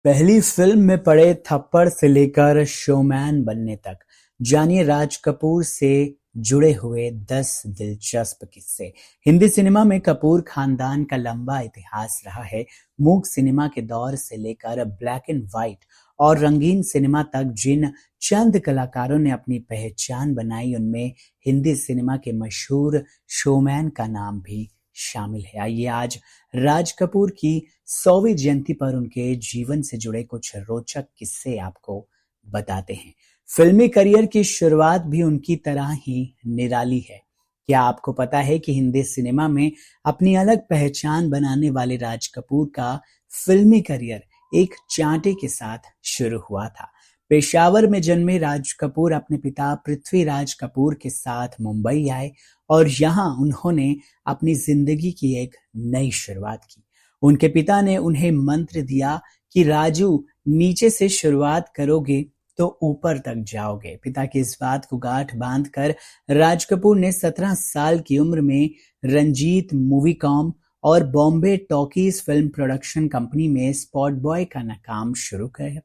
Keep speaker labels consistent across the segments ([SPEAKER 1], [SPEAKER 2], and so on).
[SPEAKER 1] पहली फिल्म में पड़े थप्पड़ से लेकर शोमैन बनने तक, जानिए राज कपूर से जुड़े हुए 10 दिलचस्प किस्से। हिंदी सिनेमा में कपूर खानदान का लंबा इतिहास रहा है। मूक सिनेमा के दौर से लेकर ब्लैक एंड व्हाइट और रंगीन सिनेमा तक जिन चंद कलाकारों ने अपनी पहचान बनाई, उनमें हिंदी सिनेमा के मशहूर शोमैन का नाम भी शामिल है। आइए आज राज कपूर की 100वीं जयंती पर उनके जीवन से जुड़े कुछ रोचक किस्से आपको बताते हैं। फिल्मी करियर की शुरुआत भी उनकी तरह ही निराली है। क्या आपको पता है कि हिंदी सिनेमा में अपनी अलग पहचान बनाने वाले राज कपूर का फिल्मी करियर एक चांटे के साथ शुरू हुआ था। पेशावर में जन्मे राज कपूर अपने पिता पृथ्वीराज कपूर के साथ मुंबई आए और यहाँ उन्होंने अपनी जिंदगी की एक नई शुरुआत की। उनके पिता ने उन्हें मंत्र दिया कि राजू, नीचे से शुरुआत करोगे तो ऊपर तक जाओगे। पिता की इस बात को गांठ बांधकर राज कपूर ने 17 साल की उम्र में रंजीत मूवीकॉम और Bombay talkies film production company में स्पॉट बॉय का काम शुरू किया।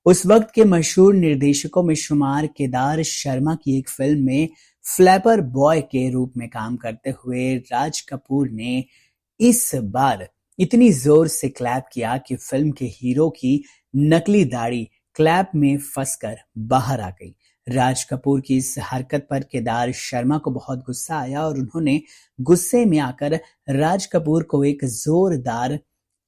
[SPEAKER 1] उस वक्त के मशहूर निर्देशकों में शुमार केदार शर्मा की एक फिल्म में फ्लैपर बॉय के रूप में काम करते हुए राज कपूर ने इस बार इतनी जोर से क्लैप किया कि फिल्म के हीरो की नकली दाढ़ी क्लैप में फंसकर बाहर आ गई। राज कपूर की इस हरकत पर केदार शर्मा को बहुत गुस्सा आया और उन्होंने गुस्से में आकर राज कपूर को एक जोरदार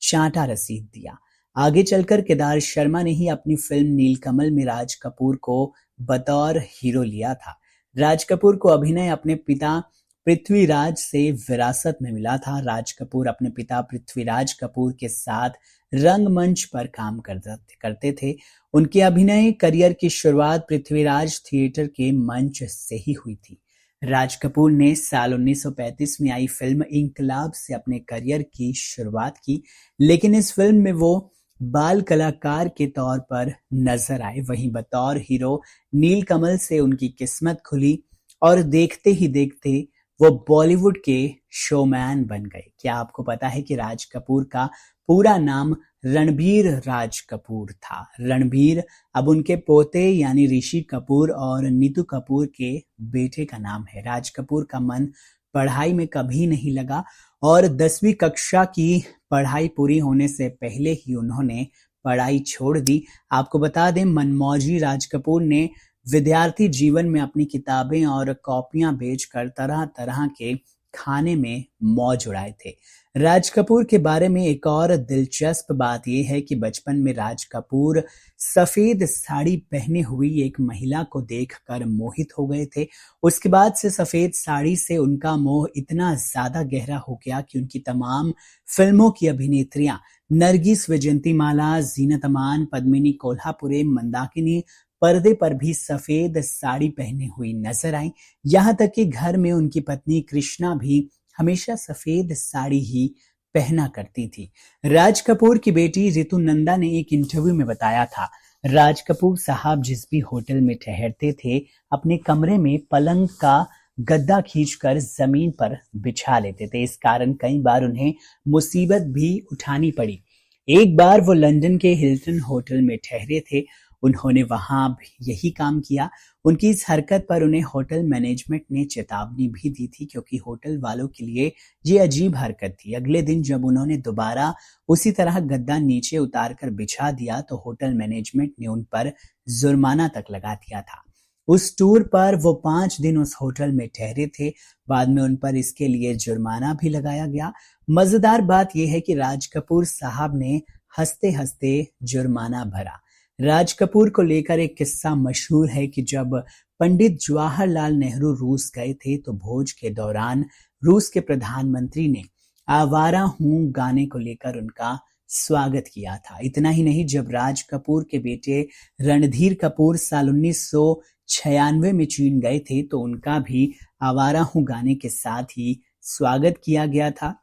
[SPEAKER 1] चांटा रसीद दिया। आगे चलकर केदार शर्मा ने ही अपनी फिल्म नीलकमल में राज कपूर को बतौर हीरो लिया था। राज कपूर को अभिनय अपने पिता पृथ्वीराज से विरासत में मिला था। राज कपूर अपने पिता पृथ्वीराज कपूर के साथ रंगमंच पर काम करते थे। उनके अभिनय करियर की शुरुआत पृथ्वीराज थिएटर के मंच से ही हुई थी। राज कपूर ने साल 1935 में आई फिल्म इंकलाब से अपने करियर की शुरुआत की, लेकिन इस फिल्म में वो बाल कलाकार के तौर पर नजर आए। वहीं बतौर हीरो नीलकमल से उनकी किस्मत खुली और देखते ही देखते वो बॉलीवुड के शोमैन बन गए। क्या आपको पता है कि राज कपूर का पूरा नाम रणबीर राज कपूर था। रणबीर अब उनके पोते यानी ऋषि कपूर और नीतू कपूर के बेटे का नाम है। राज कपूर का मन पढ़ाई में कभी नहीं लगा और 10वीं कक्षा की पढ़ाई पूरी होने से पहले ही उन्होंने पढ़ाई छोड़ दी। आपको बता दें, मनमौजी राज कपूर ने विद्यार्थी जीवन में अपनी किताबें और कॉपियां बेचकर तरह तरह के खाने में मौज उड़ाए थे। राज कपूर के बारे में एक और दिलचस्प बात यह है कि बचपन में राज कपूर सफेद साड़ी पहने हुई एक महिला को देखकर मोहित हो गए थे। उसके बाद से सफेद साड़ी से उनका मोह इतना ज्यादा गहरा हो गया कि उनकी तमाम फिल्मों की अभिनेत्रियां नरगिस वैजयंतीमाला, जीनत अमान, पद्मिनी कोल्हापुरे, मंदाकिनी पर्दे पर भी सफेद साड़ी पहने हुई नजर आई। यहाँ तक कि घर में उनकी पत्नी कृष्णा भी हमेशा सफेद साड़ी ही पहना करती थी। राज कपूर की बेटी रितु नंदा ने एक इंटरव्यू में बताया था, राज कपूर साहब जिस भी होटल में ठहरते थे, अपने कमरे में पलंग का गद्दा खींचकर जमीन पर बिछा लेते थे। इस कारण कई बार उन्हें मुसीबत भी उठानी पड़ी। एक बार वो लंदन के हिल्टन होटल में ठहरे थे, उन्होंने वहां भी यही काम किया। उनकी इस हरकत पर उन्हें होटल मैनेजमेंट ने चेतावनी भी दी थी, क्योंकि होटल वालों के लिए ये अजीब हरकत थी। अगले दिन जब उन्होंने दोबारा उसी तरह गद्दा नीचे उतारकर बिछा दिया तो होटल मैनेजमेंट ने उन पर जुर्माना तक लगा दिया था। उस टूर पर वो 5 दिन उस होटल में ठहरे थे। बाद में उन पर इसके लिए जुर्माना भी लगाया गया। मजेदार बात यह है कि राज कपूर साहब ने हंसते हंसते जुर्माना भरा। राज कपूर को लेकर एक किस्सा मशहूर है कि जब पंडित जवाहरलाल नेहरू रूस गए थे तो भोज के दौरान रूस के प्रधानमंत्री ने आवारा हूं गाने को लेकर उनका स्वागत किया था। इतना ही नहीं, जब राज कपूर के बेटे रणधीर कपूर साल 1996 में चीन गए थे तो उनका भी आवारा हूं गाने के साथ ही स्वागत किया गया था।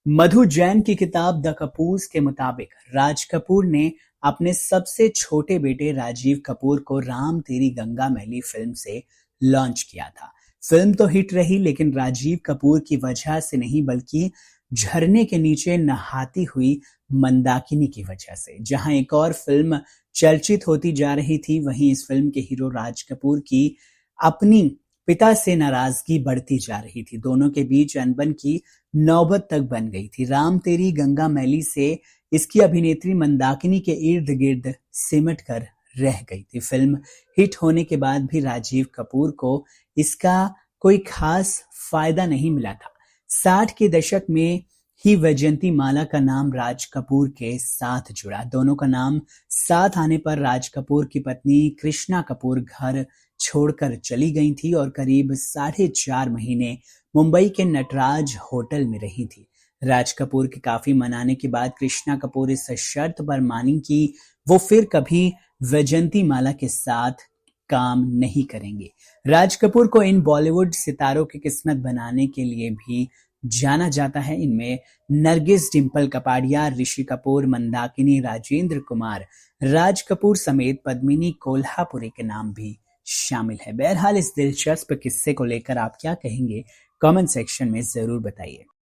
[SPEAKER 1] मधु जैन की किताब द कपूर्स के मुताबिक राज कपूर ने अपने सबसे छोटे बेटे राजीव कपूर को राम तेरी गंगा मैली फिल्म से लॉन्च किया था। फिल्म तो हिट रही, लेकिन राजीव कपूर की वजह से नहीं बल्कि झरने के नीचे नहाती हुई मंदाकिनी की वजह से। जहां एक और फिल्म चर्चित होती जा रही थी, वहीं इस फिल्म के हीरो राज कपूर की अपनी पिता से नाराजगी बढ़ती जा रही थी। दोनों के बीच अनबन की नौबत तक बन गई थी। राम तेरी गंगा मैली से इसकी अभिनेत्री मंदाकिनी के इर्द गिर्द सिमट कर रह गई थी। फिल्म हिट होने के बाद भी राजीव कपूर को इसका कोई खास फायदा नहीं मिला था। 60 के दशक में ही वैजयंती माला का नाम राज कपूर के साथ जुड़ा। दोनों का नाम साथ आने पर राज कपूर की पत्नी कृष्णा कपूर घर छोड़कर चली गई थी और करीब 4.5 महीने मुंबई के नटराज होटल में रही थी। राज कपूर के काफी मनाने के बाद कृष्णा कपूर इस शर्त पर मानी कि वो फिर कभी वैजयंती माला के साथ काम नहीं करेंगे। राज कपूर को इन बॉलीवुड सितारों की किस्मत बनाने के लिए भी जाना जाता है। इनमें नरगिस, डिंपल कपाड़िया, ऋषि कपूर, मंदाकिनी, राजेंद्र कुमार, राज कपूर समेत पद्मिनी कोल्हापुरी के नाम भी शामिल है। बहरहाल इस दिलचस्प किस्से को लेकर आप क्या कहेंगे, कमेंट सेक्शन में जरूर बताइए।